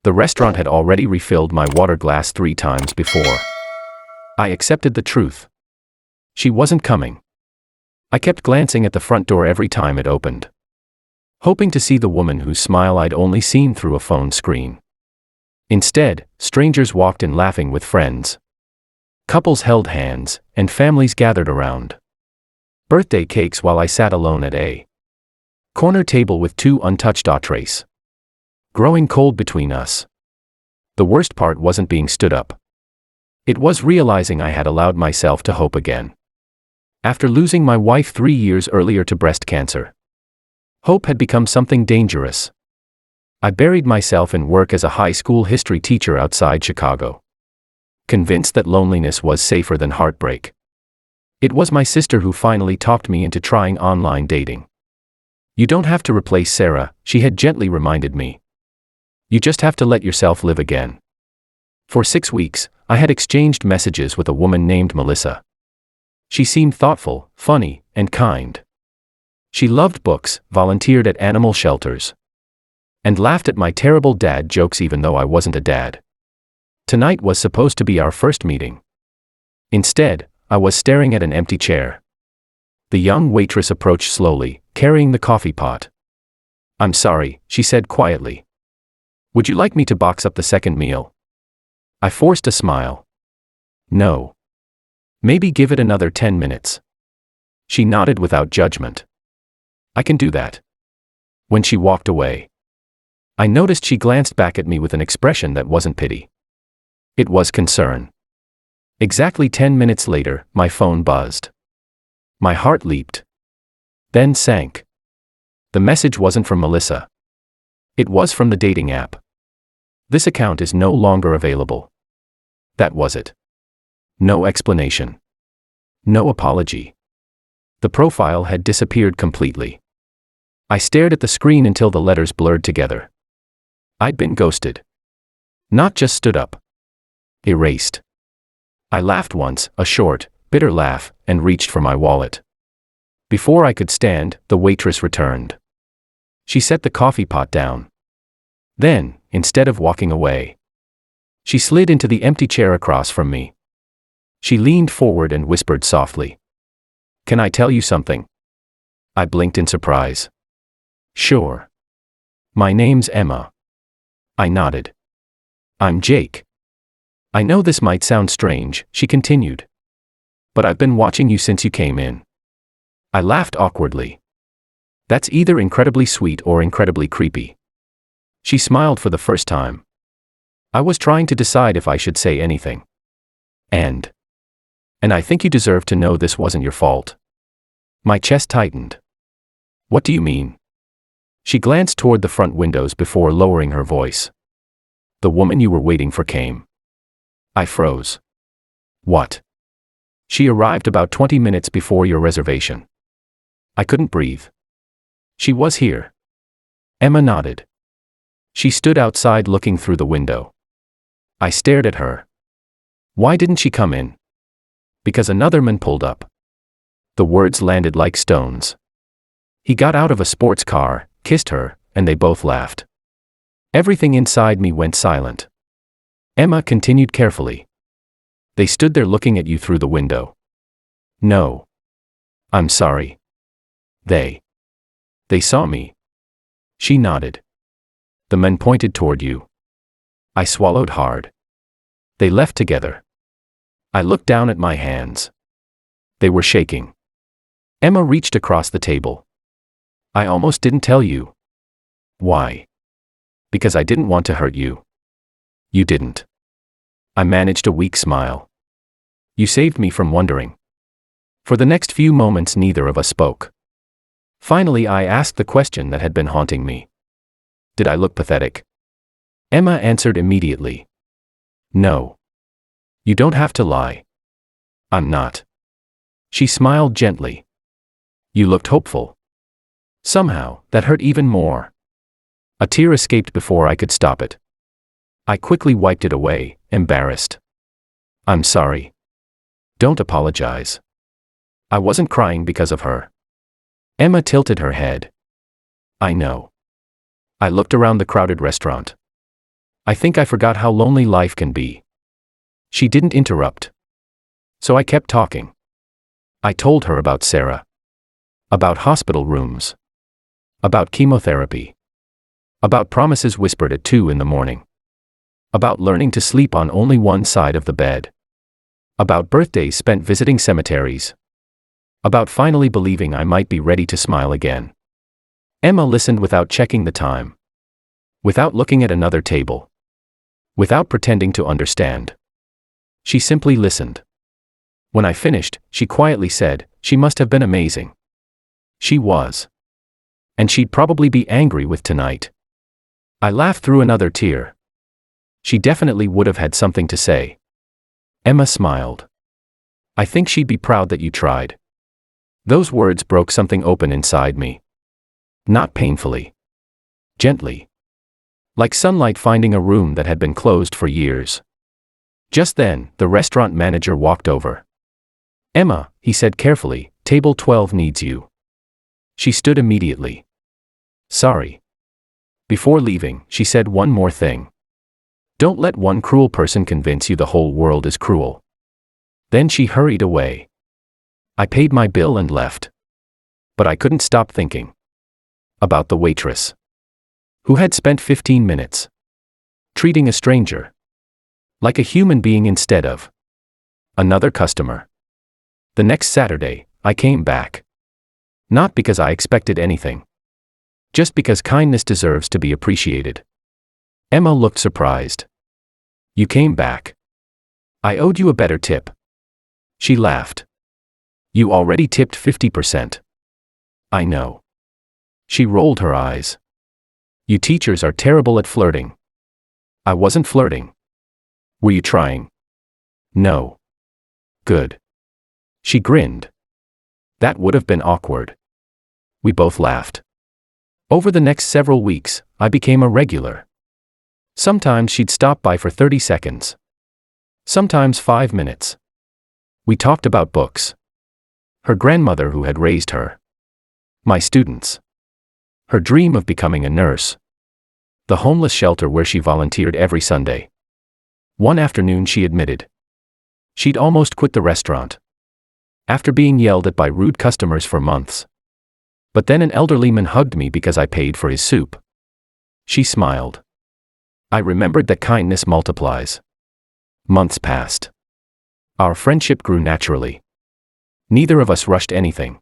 The restaurant had already refilled my water glass 3 times before. I accepted the truth. She wasn't coming. I kept glancing at the front door every time it opened, hoping to see the woman whose smile I'd only seen through a phone screen. Instead, strangers walked in laughing with friends. Couples held hands, and families gathered around. Birthday cakes while I sat alone at a corner table with 2 untouched entrees. Growing cold between us. The worst part wasn't being stood up. It was realizing I had allowed myself to hope again. After losing my wife 3 years earlier to breast cancer, hope had become something dangerous. I buried myself in work as a high school history teacher outside Chicago, convinced that loneliness was safer than heartbreak. It was my sister who finally talked me into trying online dating. You don't have to replace Sarah, she had gently reminded me. You just have to let yourself live again. For 6 weeks, I had exchanged messages with a woman named Melissa. She seemed thoughtful, funny, and kind. She loved books, volunteered at animal shelters, and laughed at my terrible dad jokes even though I wasn't a dad. Tonight was supposed to be our first meeting. Instead, I was staring at an empty chair. The young waitress approached slowly, carrying the coffee pot. "I'm sorry," she said quietly. "Would you like me to box up the second meal?" I forced a smile. "No. Maybe give it another 10 minutes." She nodded without judgment. "I can do that." When she walked away, I noticed she glanced back at me with an expression that wasn't pity. It was concern. Exactly 10 minutes later, my phone buzzed. My heart leaped, then sank. The message wasn't from Melissa. It was from the dating app. "This account is no longer available." That was it. No explanation. No apology. The profile had disappeared completely. I stared at the screen until the letters blurred together. I'd been ghosted. Not just stood up. Erased. I laughed once, a short, bitter laugh, and reached for my wallet. Before I could stand, the waitress returned. She set the coffee pot down. Then, instead of walking away, she slid into the empty chair across from me. She leaned forward and whispered softly, "Can I tell you something?" I blinked in surprise. "Sure." "My name's Emma." I nodded. "I'm Jake." "I know this might sound strange," she continued, "but I've been watching you since you came in." I laughed awkwardly. "That's either incredibly sweet or incredibly creepy." She smiled for the first time. I was trying to decide if I should say anything. And I think you deserve to know this wasn't your fault." My chest tightened. "What do you mean?" She glanced toward the front windows before lowering her voice. "The woman you were waiting for came." I froze. "What?" "She arrived about 20 minutes before your reservation." I couldn't breathe. "She was here." Emma nodded. She stood outside looking through the window. I stared at her. "Why didn't she come in?" "Because another man pulled up." The words landed like stones. He got out of a sports car, kissed her, and they both laughed. Everything inside me went silent. Emma continued carefully. "They stood there looking at you through the window." "No. I'm sorry. They saw me." She nodded. "The men pointed toward you." I swallowed hard. "They left together." I looked down at my hands. They were shaking. Emma reached across the table. "I almost didn't tell you." "Why?" "Because I didn't want to hurt you." "You didn't." I managed a weak smile. "You saved me from wondering." For the next few moments neither of us spoke. Finally I asked the question that had been haunting me. "Did I look pathetic?" Emma answered immediately. "No. You don't have to lie." "I'm not." She smiled gently. "You looked hopeful." Somehow, that hurt even more. A tear escaped before I could stop it. I quickly wiped it away, embarrassed. "I'm sorry." "Don't apologize." I wasn't crying because of her. Emma tilted her head. "I know." I looked around the crowded restaurant. I think I forgot how lonely life can be. She didn't interrupt. So I kept talking. I told her about Sarah. About hospital rooms. About chemotherapy. About promises whispered at 2 in the morning. About learning to sleep on only one side of the bed. About birthdays spent visiting cemeteries. About finally believing I might be ready to smile again. Emma listened without checking the time. Without looking at another table. Without pretending to understand. She simply listened. When I finished, she quietly said, "She must have been amazing." She was. And she'd probably be angry with tonight. I laughed through another tear. She definitely would have had something to say. Emma smiled. "I think she'd be proud that you tried." Those words broke something open inside me. Not painfully. Gently. Like sunlight finding a room that had been closed for years. Just then, the restaurant manager walked over. "Emma," he said carefully, "table 12 needs you." She stood immediately. "Sorry." Before leaving, she said one more thing. "Don't let one cruel person convince you the whole world is cruel." Then she hurried away. I paid my bill and left. But I couldn't stop thinking. About the waitress. Who had spent 15 minutes. Treating a stranger. Like a human being instead of another customer. The next Saturday, I came back. Not because I expected anything. Just because kindness deserves to be appreciated. Emma looked surprised. "You came back. I owed you a better tip." She laughed. "You already tipped 50%. I know." She rolled her eyes. "You teachers are terrible at flirting." I wasn't flirting. "Were you trying?" "No." "Good." She grinned. That would have been awkward. We both laughed. Over the next several weeks, I became a regular. Sometimes she'd stop by for 30 seconds. Sometimes 5 minutes. We talked about books. Her grandmother who had raised her. My students. Her dream of becoming a nurse. The homeless shelter where she volunteered every Sunday. One afternoon she admitted. She'd almost quit the restaurant. After being yelled at by rude customers for months. But then an elderly man hugged me because I paid for his soup. She smiled. I remembered that kindness multiplies. Months passed. Our friendship grew naturally. Neither of us rushed anything.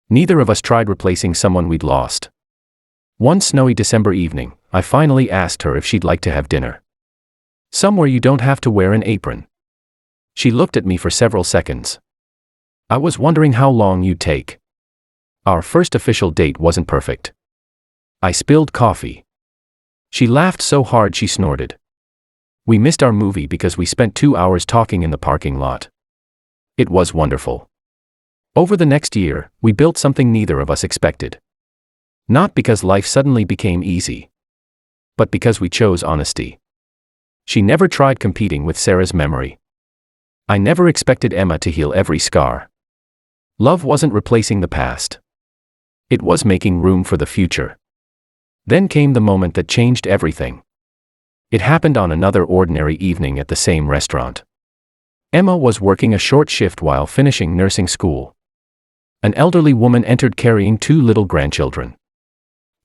Neither of us tried replacing someone we'd lost. One snowy December evening, I finally asked her if she'd like to have dinner. Somewhere you don't have to wear an apron. She looked at me for several seconds. I was wondering how long you'd take. Our first official date wasn't perfect. I spilled coffee. She laughed so hard she snorted. We missed our movie because we spent 2 hours talking in the parking lot. It was wonderful. Over the next year, we built something neither of us expected. Not because life suddenly became easy. But because we chose honesty. She never tried competing with Sarah's memory. I never expected Emma to heal every scar. Love wasn't replacing the past. It was making room for the future. Then came the moment that changed everything. It happened on another ordinary evening at the same restaurant. Emma was working a short shift while finishing nursing school. An elderly woman entered carrying 2 little grandchildren.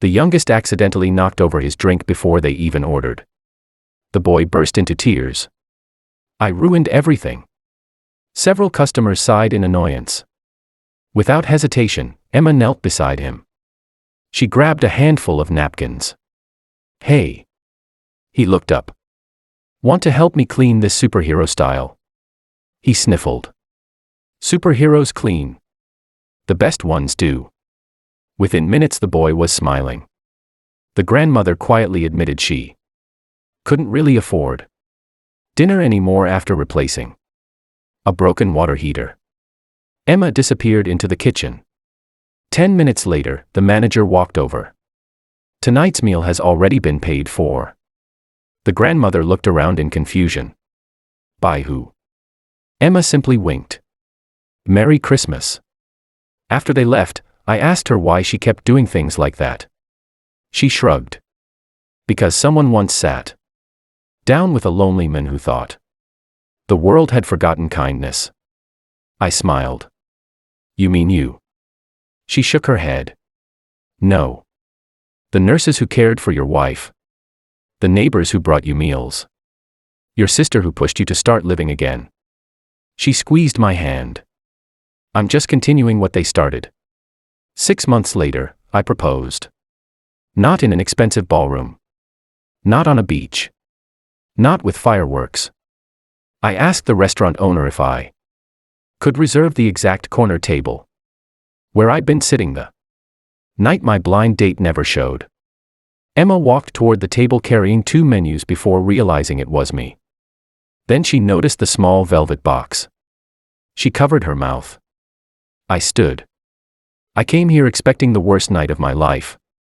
The youngest accidentally knocked over his drink before they even ordered. The boy burst into tears. I ruined everything. Several customers sighed in annoyance. Without hesitation, Emma knelt beside him. She grabbed a handful of napkins. "Hey." He looked up. "Want to help me clean this superhero style?" He sniffled. "Superheroes clean. The best ones do." Within minutes the boy was smiling. The grandmother quietly admitted she couldn't really afford dinner anymore after replacing a broken water heater. Emma disappeared into the kitchen. 10 minutes later, the manager walked over. "Tonight's meal has already been paid for." The grandmother looked around in confusion. "By who?" Emma simply winked. "Merry Christmas." After they left, I asked her why she kept doing things like that. She shrugged. "Because someone once sat Down with a lonely man who thought the world had forgotten kindness. I smiled. You mean you? She shook her head. No. The nurses who cared for your wife. The neighbors who brought you meals. Your sister who pushed you to start living again. She squeezed my hand. I'm just continuing what they started. 6 months later, I proposed. Not in an expensive ballroom. Not on a beach. Not with fireworks. I asked the restaurant owner if I could reserve the exact corner table where I'd been sitting the night my blind date never showed. Emma walked toward the table carrying 2 menus before realizing it was me. Then she noticed the small velvet box. She covered her mouth. I stood. I came here expecting the worst night of my life.